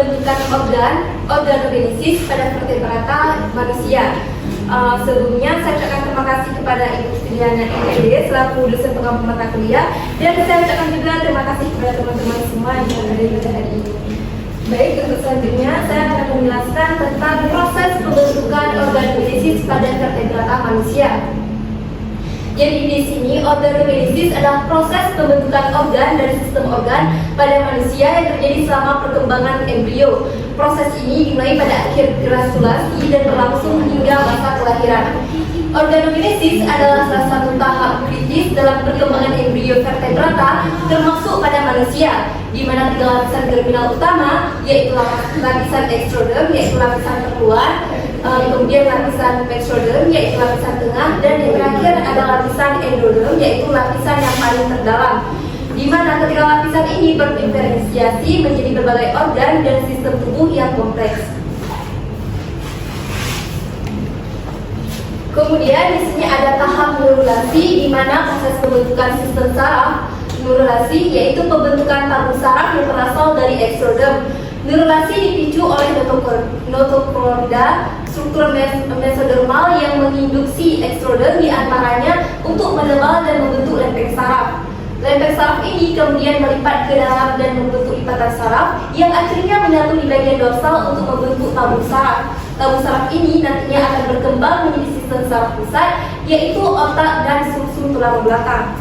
pembentukan organogenesis pada vertebrata manusia. Sebelumnya saya ucapkan terima kasih kepada Ibu Triana NPD selaku dosen pengampu mata kuliah, dan saya ucapkan juga terima kasih kepada teman-teman semua yang ada pada hari ini. Baik, untuk selanjutnya saya akan menjelaskan tentang proses pembentukan organogenesis pada vertebrata manusia. Jadi di sini organogenesis adalah proses pembentukan organ dan sistem organ pada manusia yang terjadi selama perkembangan embrio. Proses ini dimulai pada akhir gratulasi dan berlangsung hingga masa kelahiran. Organogenesis adalah salah satu tahap kritis dalam perkembangan embrio vertebrata, termasuk pada manusia, di mana tiga lapisan germinal utama, yaitu lapisan extrodem, yaitu lapisan terluar, kemudian lapisan pextrodem, yaitu lapisan tengah, dan yang terakhir ada lapisan endodem, yaitu lapisan yang paling terdalam, di mana ketiga lapisan ini berdiferensiasi menjadi berbagai organ dan sistem tubuh yang kompleks. Kemudian di sini ada tahap neurulasi, di mana proses pembentukan sistem saraf. Neurulasi yaitu pembentukan tabung saraf yang berasal dari extrodem. Neurulasi dipicu oleh notochorda, struktur mesodermal yang menginduksi extrodem diantaranya untuk menebal dan membentuk lempeng saraf. Lempeng saraf ini kemudian melipat ke dalam dan membentuk lipatan saraf yang akhirnya menyatu di bagian dorsal untuk membentuk tabung saraf. Tabung saraf ini nantinya akan berkembang menjadi sistem saraf pusat, yaitu otak dan sumsum tulang belakang.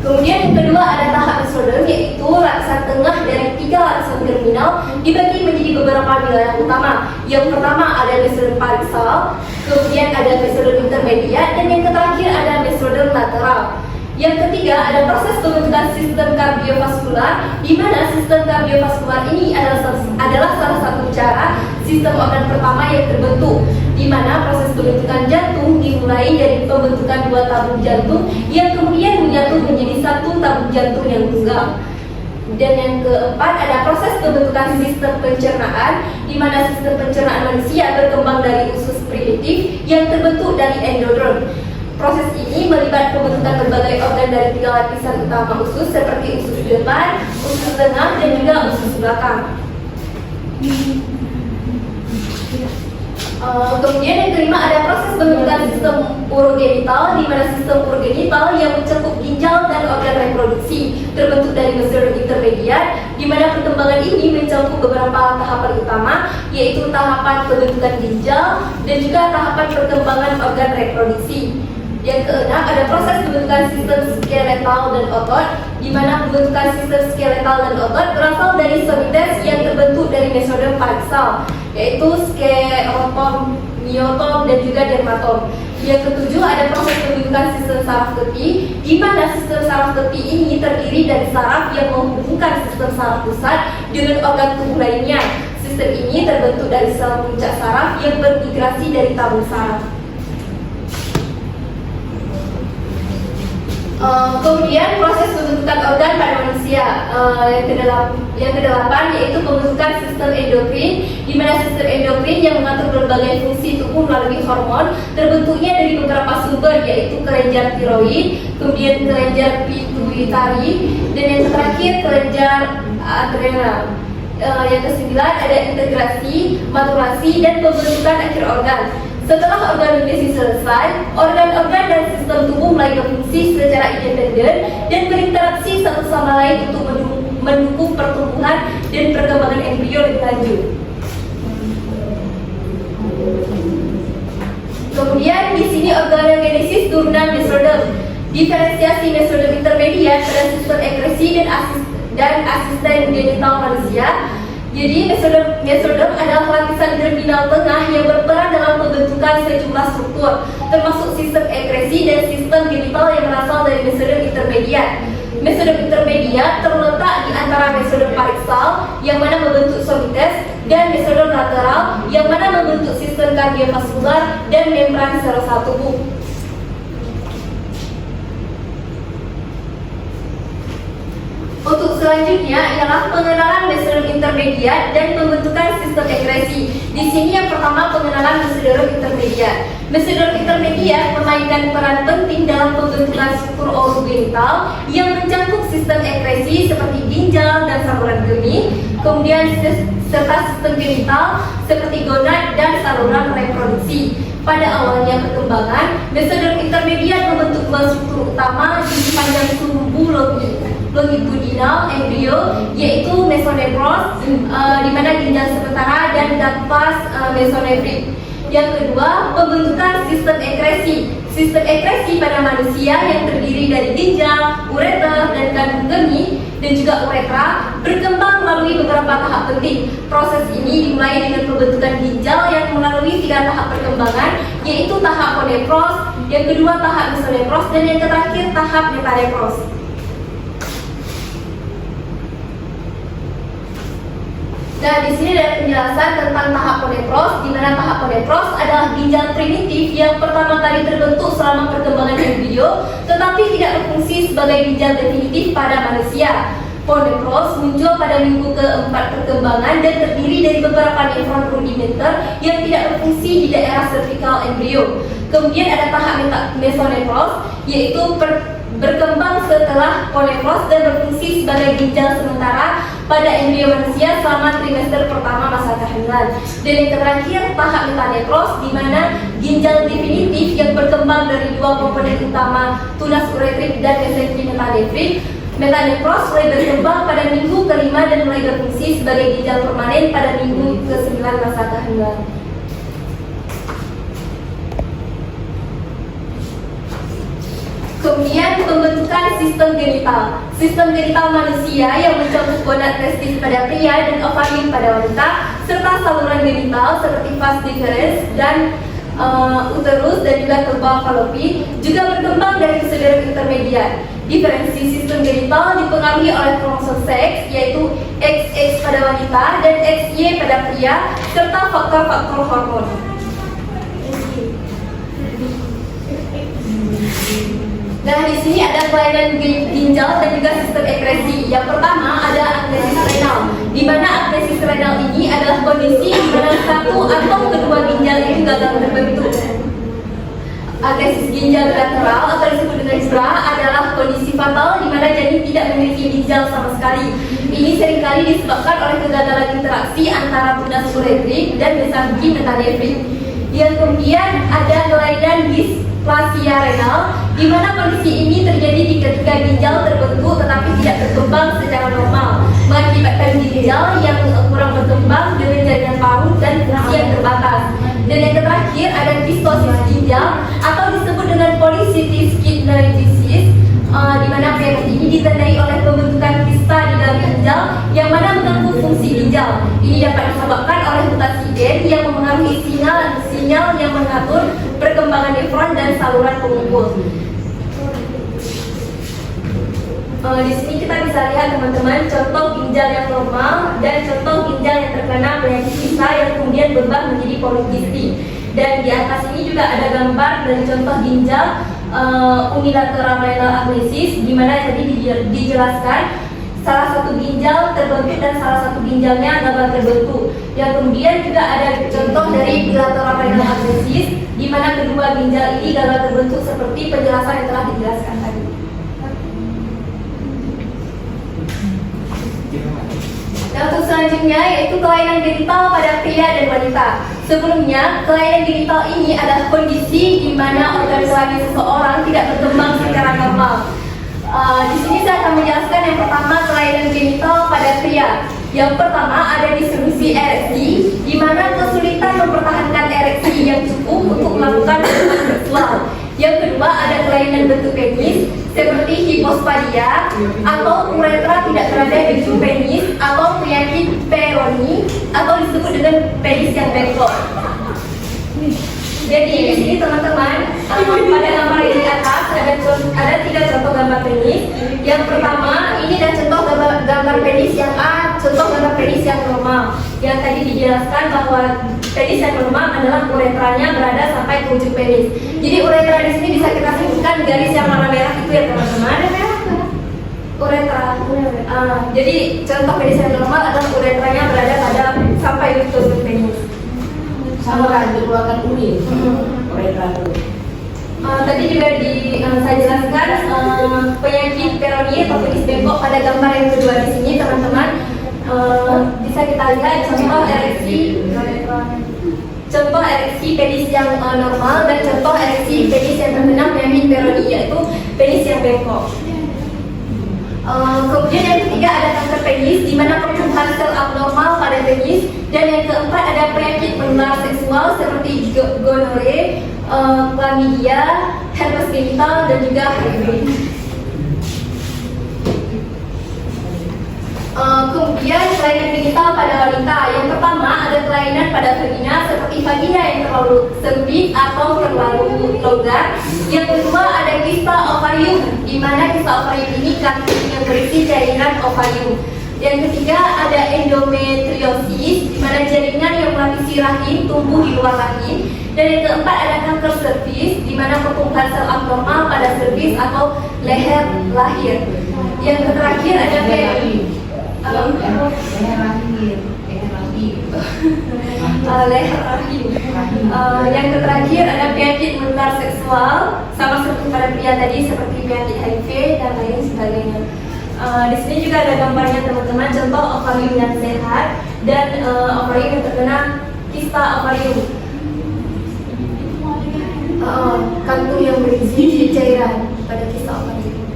Kemudian yang kedua ada tahap mesodem, yaitu lapisan tengah dari tiga lapisan germinal dibagi menjadi beberapa wilayah utama. Yang pertama ada mesodem pariksal, kemudian ada mesodem intermediat, dan yang terakhir ada mesodem lateral. Yang ketiga ada proses pembentukan sistem kardiovaskular, di mana sistem kardiovaskular ini adalah salah satu cara sistem organ pertama yang terbentuk, di mana proses pembentukan jantung dimulai dari pembentukan dua tabung jantung yang kemudian menyatu menjadi satu tabung jantung yang tunggal. Dan yang keempat ada proses pembentukan sistem pencernaan, di mana sistem pencernaan manusia berkembang dari usus primitif yang terbentuk dari endoderm. Proses ini melibatkan pembentukan berbagai organ dari tiga lapisan utama usus seperti usus depan, usus tengah, dan juga usus belakang. Kemudian yang kelima ada proses pembentukan sistem urogenital, di mana sistem urogenital yang mencakup ginjal dan organ reproduksi terbentuk dari mesodem intermediat, di mana perkembangan ini mencakup beberapa tahapan utama, yaitu tahapan pembentukan ginjal dan juga tahapan perkembangan organ reproduksi. Yang keenam ada proses pembentukan sistem skeletal dan otot, di mana pembentukan sistem skeletal dan otot berasal dari somites yang terbentuk dari mesodem pariksal, yaitu skeleton, myotom, dan juga dermatom. Yang ketujuh ada proses pembentukan sistem saraf tepi, di mana sistem saraf tepi ini terdiri dari saraf yang menghubungkan sistem saraf pusat dengan organ tubuh lainnya. Sistem ini terbentuk dari sel puncak saraf yang bermigrasi dari tabung saraf. Kemudian proses pembentukan organ pada manusia, yang kedelapan yaitu pembentukan sistem endokrin, di mana sistem endokrin yang mengatur berbagai fungsi tubuh melalui hormon terbentuknya dari beberapa sumber, yaitu kelenjar tiroid, kemudian kelenjar pituitari, dan yang terakhir kelenjar adrenal. Yang kesembilan ada integrasi, maturasi, dan pembentukan akhir organ. Setelah organogenesis selesai, organ-organ dan sistem tubuh mulai berfungsi secara independen dan berinteraksi satu sama lain untuk mendukung pertumbuhan dan perkembangan embrio lebih lanjut. Kemudian di sini organogenesis turunan mesodem. Diferensiasi mesodem intermediat pada sistem ekresi dan asisten genital manusia. Jadi mesodem adalah lapisan germinal tengah yang berperan dalam pembentukan sejumlah struktur, termasuk sistem ekresi dan sistem genital yang berasal dari mesodem intermediat. Mesodem intermediat terletak di antara mesodem pariksal yang mana membentuk somites dan mesodem lateral yang mana membentuk sistem kardiovaskular dan membran sel-sel tubuh. Untuk selanjutnya ialah pengenalan mesoderm intermediat dan pembentukan sistem ekresi. Di sini yang pertama pengenalan mesoderm intermediat. Mesoderm intermediat memainkan peran penting dalam pembentukan struktur orogenital yang mencakup sistem ekresi seperti ginjal dan saluran kemih, kemudian serta sistem genital seperti gonad dan saluran reproduksi. Pada awalnya perkembangan, mesoderm intermediat membentuk dua struktur utama di sepanjang sumbu longitudinal embrio, yaitu mesonefros, di mana ginjal sementara dan ductus mesonefrik. Yang kedua, pembentukan sistem ekresi. Sistem ekresi pada manusia yang terdiri dari ginjal, ureter, dan kandung kemih, dan juga uretra berkembang melalui beberapa tahap penting. Proses ini dimulai dengan pembentukan ginjal yang melalui 3 tahap perkembangan, yaitu tahap ponefros, yang kedua tahap mesonefros, dan yang terakhir tahap metanefros. Nah, di sini ada penjelasan tentang tahap ponefros, di mana tahap ponefros adalah ginjal primitif yang pertama kali terbentuk selama perkembangan embrio, tetapi tidak berfungsi sebagai ginjal definitif pada manusia. Ponefros muncul pada minggu keempat perkembangan dan terdiri dari beberapa nefron rudimenter yang tidak berfungsi di daerah servikal embrio. Kemudian ada tahap mesonefros, yaitu berkembang setelah ponefros dan berfungsi sebagai ginjal sementara pada embrio manusia selama trimester pertama masa kehamilan. Dan yang terakhir tahap metanefros, di mana ginjal definitif yang berkembang dari 2 komponen utama, tunas uretrik dan mesentery metanefrik. Metanefros mulai berkembang pada minggu ke-5 dan mulai berfungsi sebagai ginjal permanen pada minggu ke-9 masa kehamilan. Kemudian pembentukan sistem genital. Sistem genital manusia yang mencakup gonad testis pada pria dan ovarium pada wanita, serta saluran genital seperti vas deferens dan uterus dan juga tuba fallopi juga berkembang dari mesoderm intermediat. Diferensi sistem genital dipengaruhi oleh kromosom seks, yaitu XX pada wanita dan XY pada pria, serta faktor-faktor hormon. Nah, di sini ada kelainan ginjal dan juga sistem ekresi. Yang pertama ada atresis renal, di mana atresis renal ini adalah kondisi di mana satu atau kedua ginjal itu gagal terbentuk. Atresis ginjal bilateral atau disebut dengan BRA adalah kondisi fatal di mana janin tidak memiliki ginjal sama sekali. Ini seringkali disebabkan oleh kegagalan interaksi antara tunas uretrik dan mesangi metanefrik. Yang kemudian ada kelainan displasia renal, di mana kondisi ini terjadi ketika ginjal terbentuk tetapi tidak berkembang secara normal, mengakibatkan ginjal yang kurang berkembang dengan jaringan paru dan fungsi yang terbatas. Dan yang terakhir ada kistosis ginjal atau disebut dengan polycystic kidney disease, di mana penyakit ini ditandai oleh pembentukan kista di dalam ginjal yang mana mengganggu fungsi ginjal. Ini dapat disebabkan oleh mutasi gen yang memengaruhi sinyal yang mengatur perkembangan nefron dan saluran pengumpul. Di sini kita bisa lihat teman-teman contoh ginjal yang normal dan contoh ginjal yang terkena penyakit kista yang kemudian berubah menjadi polikistik. Dan di atas ini juga ada gambar dari contoh ginjal unilateral renal amnesis, di mana tadi dijelaskan salah satu ginjal terbentuk dan salah satu ginjalnya gagal terbentuk. Yang kemudian juga ada contoh dari bilateral renal amnesis, di mana kedua ginjal ini gagal terbentuk seperti penjelasan yang telah dijelaskan tadi. Dan untuk selanjutnya yaitu kelainan genital pada pria dan wanita. Sebelumnya, kelainan genital ini adalah kondisi di mana organ kelamin seseorang tidak berkembang secara normal. Di sini saya akan menjelaskan yang pertama kelainan genital pada pria. Yang pertama ada disfungsi ereksi, di mana kesulitan mempertahankan ereksi yang cukup untuk melakukan hubungan seksual. Yang kedua ada kelainan bentuk penis seperti hipospadia atau uretra tidak berada di ujung penis atau penyakit Peyronie atau disebut dengan penis yang bengkok. Jadi di sini teman-teman pada gambar yang di atas ada 3 contoh gambar penis. Yang pertama ini ada contoh gambar penis yang A, contoh gambar penis yang normal. Yang tadi dijelaskan bahwa penis yang normal adalah uretranya berada sampai ke ujung penis. Jadi uretra di sini bisa kita simpulkan garis yang warna merah itu ya teman-teman. uretra. Jadi contoh penis yang normal adalah uretranya berada pada sampai lutut penis. Sama kan dikeluarkan urin. Uretra itu. Tadi juga saya jelaskan penyakit peronie atau penis bengkok pada gambar yang kedua di sini teman-teman. Bisa kita lihat contoh ereksi penis yang normal dan contoh ereksi penis yang terkena penyakit peronie, yaitu penis yang bengkok. Kemudian yang ketiga ada kanker penis, di mana pertumbuhan sel abnormal pada penis, dan yang keempat ada penyakit menular seksual seperti gonore, chlamydia, herpes genital, dan juga HIV. Kemudian kelainan genital pada wanita. Yang pertama ada kelainan pada vagina seperti vagina yang terlalu sempit atau terlalu longgar. Yang kedua ada kista ovarium, di mana kista ovarium ini kantung yang berisi jaringan ovarium. Yang ketiga ada endometriosis, di mana jaringan yang melapisi rahim tumbuh di luar rahim. Dan yang keempat ada kanker serviks, di mana pertumbuhan sel abnormal pada serviks atau leher lahir. Yang terakhir ada leher rahim. Yang terakhir ada penyakit menular seksual, sama seperti pada pria tadi seperti penyakit HIV dan lain sebagainya. Di sini juga ada gambarnya teman-teman, contoh ovarium yang sehat dan ovarium yang terkena kista ovarium. Kantung yang berisi cairan pada kista ovarium.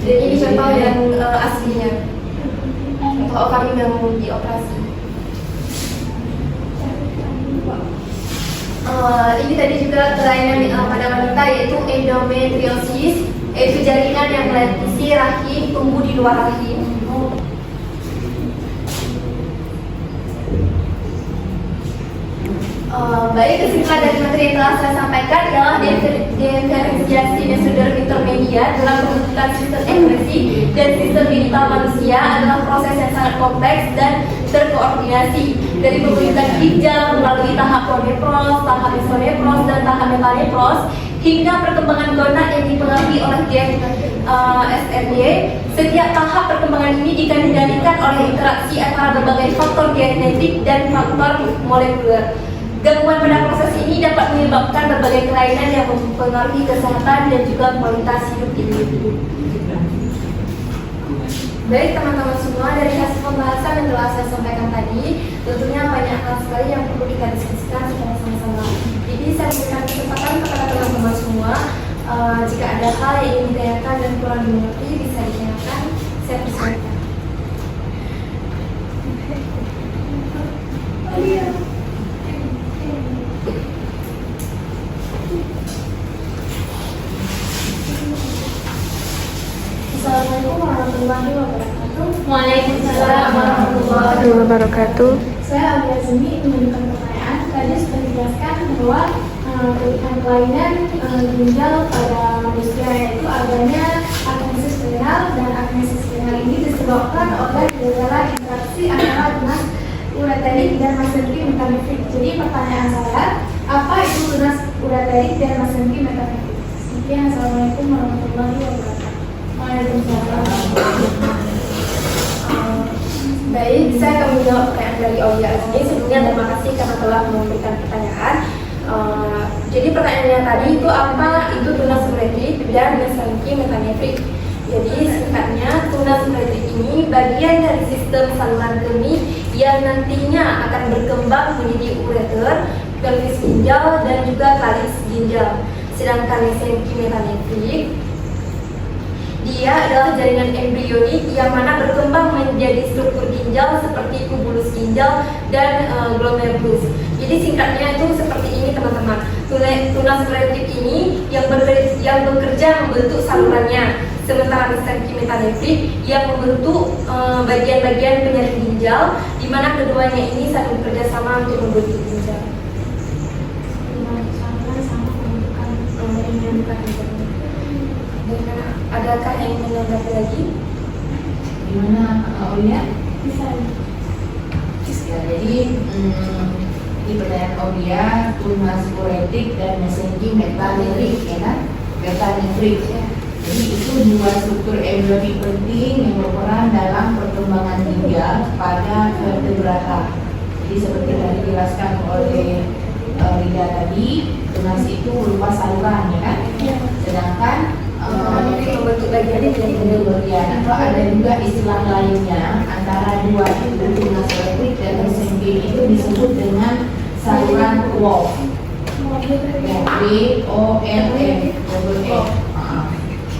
Dan ini contoh yang aslinya. Contoh ovarium yang dioperasi. Ini tadi juga kelainan pada wanita yaitu endometriosis, yaitu jaringan yang melapisi rahim tumbuh di luar rahim. Baik, kesimpulan dari materi yang telah saya sampaikan adalah diferensiasi mesoderm intermedia dalam pembentukan sistem ekspresi dan sistem genital manusia adalah proses yang sangat kompleks dan terkoordinasi dari pembentukan ginjal melalui tahap pronefros, tahap mesonefros, dan tahap metanefros hingga perkembangan gonad yang dipengaruhi oleh gen SRY. Setiap tahap perkembangan ini dikendalikan oleh interaksi antara berbagai faktor genetik dan faktor molekuler. Gangguan pada proses ini dapat menyebabkan berbagai kelainan yang mempengaruhi kesehatan dan juga kualitas hidup individu. Baik teman-teman semua, dari hasil pembahasan yang telah saya sampaikan tadi, tentunya banyak hal sekali yang perlu kita diskusikan secara sama-sama. Jadi saya berikan kesempatan kepada teman-teman semua, jika ada hal yang ingin ditanyakan dan kurang dimengerti bisa ditanyakan. Saya persilakan. Assalamualaikum warahmatullahi wabarakatuh. Waalaikumsalam warahmatullahi wabarakatuh. Saya Alia Zumi menunjukkan pertanyaan. Tadi sudah dijelaskan bahwa kelainan ginjal pada manusia yaitu adanya agnesis renal, dan agnesis renal ini disebabkan oleh gejala interaksi antara tunas ureterik dan mesenterik metanefrik. Jadi pertanyaan saya, apa itu tunas ureterik dan mesenterik metanefrik? Sekian, assalamualaikum warahmatullahi wabarakatuh. Baik, saya akan menjawab pertanyaan dari Aulia Azmi. Sebelumnya terima kasih karena telah memberikan pertanyaan. Jadi pertanyaannya tadi itu apa itu tunas ureterik dan mesenterik metanefrik. Jadi singkatnya tunas ureterik ini bagian dari sistem saluran kemih yang nantinya akan berkembang menjadi ureter, pelvis ginjal dan juga kalis ginjal. Sedangkan mesenterik metanefrik dia adalah jaringan embrionik yang mana berkembang menjadi struktur ginjal seperti tubulus ginjal dan glomerulus. Jadi singkatnya itu seperti ini teman-teman. Tunas ureterik ini yang bekerja membentuk salurannya, sementara mesenterik metanefrik yang membentuk bagian-bagian penyaring ginjal, di mana keduanya ini saling bekerja sama untuk membentuk ginjal. Adakah yang menambahkan lagi? Gimana Aulia? Bisa. Ya, jadi di pertanyaan Aulia, tunas ureterik dan mesenterik metanefrik, ya kan? Metanefrik. Ya. Jadi itu dua struktur embrionik penting yang berperan dalam perkembangan ginjal pada vertebrata. Jadi seperti tadi dijelaskan oleh Rida tadi, tunas itu berupa saluran, ya kan? Sedangkan membentuk bagian bagian atau ada juga istilah lainnya antara dua itu, tunas elektrik dan mesenterim itu disebut dengan saluran Wolff. WOLF, double F.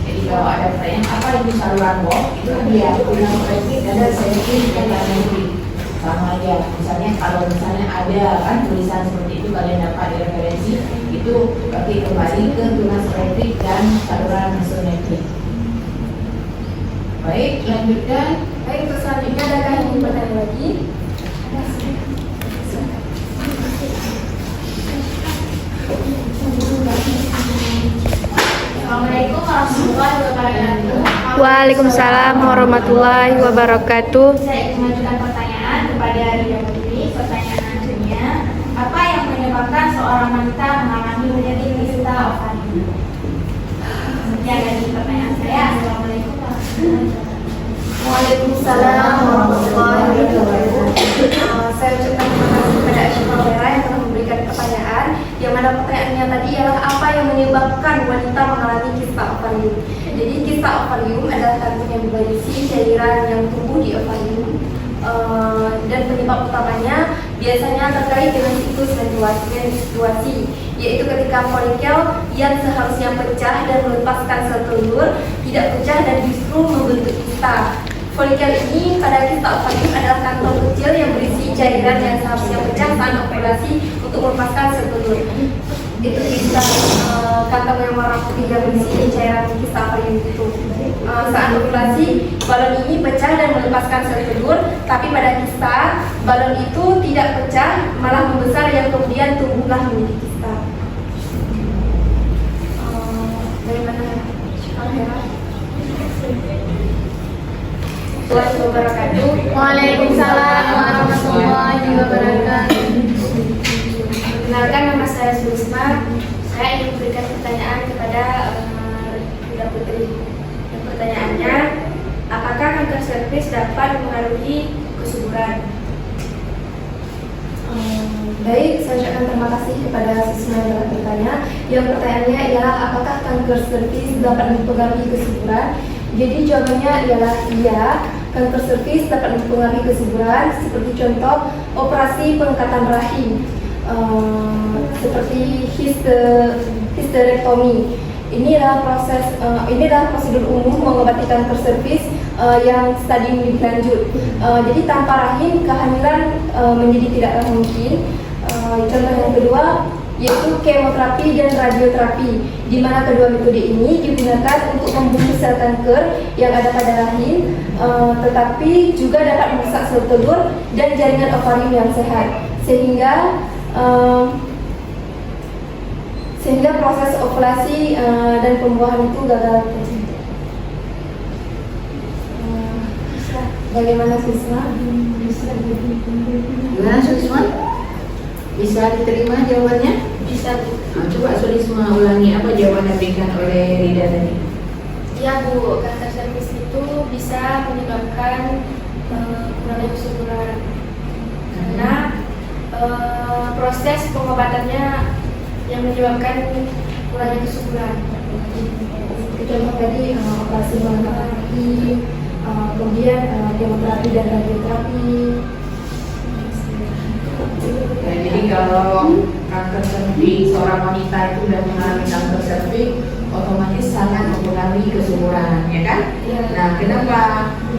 Jadi kalau ada pertanyaan apa itu saluran Wolff, itu dia tunas elektrik dan mesenterim dan elektrik sama aja. Misalnya kalau misalnya ada kan tulisan seperti itu kalian dapat di referensi, itu berarti kembali ke tunas elektrik dan saluran mesenterim. Baik, lanjutkan. Baik, untuk selanjutnya adakah yang ingin bertanya lagi? Assalamualaikum warahmatullahi wabarakatuh. Waalaikumsalam warahmatullahi wabarakatuh. Saya ingin mengajukan pertanyaan kepada Rida Putri. Pertanyaannya, apa yang menyebabkan seorang wanita mengalami menjadi kista ovarium? Sekian dari pertanyaan saya. Assalamualaikum warahmatullahi wabarakatuh. Waalaikumsalam warahmatullahi wabarakatuh. Saya ucapkan terima kasih kepada Asyifa Vera yang telah memberikan pertanyaan. Yang mana pertanyaannya tadi ialah apa yang menyebabkan wanita mengalami kista ovarium. Jadi kista ovarium adalah kandungan yang berisi cairan yang tumbuh di ovarium. Dan penyebab utamanya biasanya terkait dengan siklus menstruasi, yaitu ketika folikel yang seharusnya pecah dan melepaskan sel telur tidak pecah dan justru membentuk kista. Folikel ini pada kista ovarium adalah kantong kecil yang berisi cairan yang seharusnya pecah saat ovulasi untuk melepaskan sel telur. Itu kista, kantong yang warna putih yang berisi cairan kista ovarium itu. Saat ovulasi, balon ini pecah dan melepaskan sel telur, tapi pada kista, balon itu tidak pecah, malah membesar yang kemudian tumbuhlah menjadi kista. Bagaimana? Waalaikumsalam warahmatullahi wabarakatuh. Perkenalkan, nama saya Sulisma. Saya ingin memberikan pertanyaan kepada Rida Putri. Dan pertanyaannya, apakah kanker serviks dapat mempengaruhi kesuburan? Baik, saya ucapkan terima kasih kepada siswa yang telah bertanya. Yang pertanyaannya ialah apakah kanker serviks dapat mempengaruhi kesuburan? Jadi jawabannya ialah iya. Kanker serviks dapat mempengaruhi kesuburan, seperti contoh operasi pengangkatan rahim, seperti histerektomi. Ini adalah prosedur umum mengobati kanker serviks yang stadium lebih lanjut. Jadi tanpa rahim kehamilan menjadi tidaklah mungkin. Contoh yang kedua yaitu kemoterapi dan radioterapi, di mana kedua metode ini digunakan untuk membunuh sel kanker yang ada pada rahim, tetapi juga dapat merusak sel telur dan jaringan ovarium yang sehat, sehingga proses ovulasi dan pembuahan itu gagal terjadi. Bagaimana Susma? Gimana Sulisma? Bisa diterima jawabannya? Bisa. Coba Sulisma ulangi apa jawaban yang diberikan oleh Rida tadi. Ya Bu, kanker serviks itu bisa menyebabkan kurangnya kesuburan karena proses pengobatannya yang menyebabkan kurangnya kesuburan. Contoh tadi operasi mengangkat rahim, kemudian kemoterapi dan radioterapi. Ya, jadi kalau kanker serviks seorang wanita itu sudah mengalami kanker serviks, otomatis sangat mempengaruhi kesuburan, ya kan? Ya. Nah, kenapa?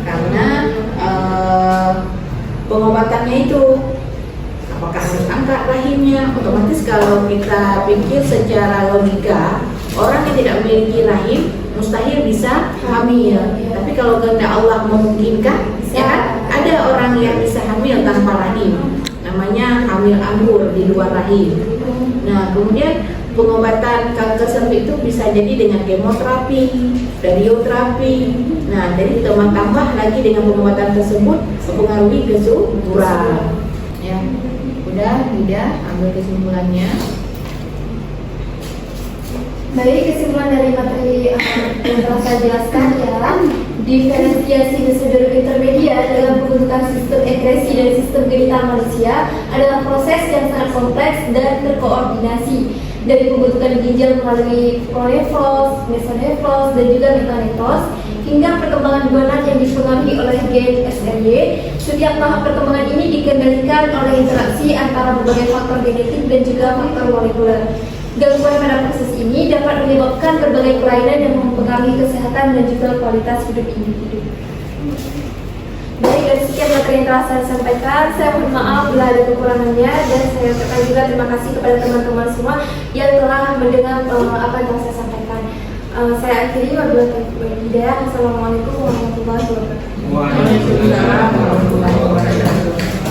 Karena pengobatannya itu apakah harus angkat rahimnya? Otomatis kalau kita pikir secara logika, orang yang tidak memiliki rahim mustahil bisa hamil. Tapi kalau kehendak Allah memungkinkan, ya kan? Ada orang yang bisa hamil tanpa rahim. Namanya hamil anggur di luar rahim. Nah, kemudian pengobatan kanker serviks itu bisa jadi dengan kemoterapi, radioterapi. Nah, jadi tambah lagi dengan pengobatan tersebut mempengaruhi kesuburan. Ya, udah, ambil kesimpulannya. Baik, kesimpulan dari materi yang telah saya jelaskan ya, diferensiasi disorder intermediat dalam pembentukan sistem ekskresi dan sistem genital manusia adalah proses yang sangat kompleks dan terkoordinasi dari pembentukan ginjal melalui pronefros, mesonefros, dan juga metanefros hingga perkembangan gonad yang dipengaruhi oleh gen SRY. Setiap tahap perkembangan ini dikendalikan oleh interaksi antara berbagai faktor genetik dan juga faktor molekuler. Gangguan pada proses ini dapat menyebabkan berbagai kelainan yang mempengaruhi kesehatan dan juga kualitas hidup individu. Baik, dari sekian materi yang telah saya sampaikan, saya mohon maaf bila ada kekurangannya, dan saya ucapkan juga terima kasih kepada teman-teman semua yang telah mendengar apa yang telah saya sampaikan. Saya akhiri wabillahi taufiq. Assalamualaikum warahmatullahi wabarakatuh. Waalaikumsalam warahmatullahi wabarakatuh.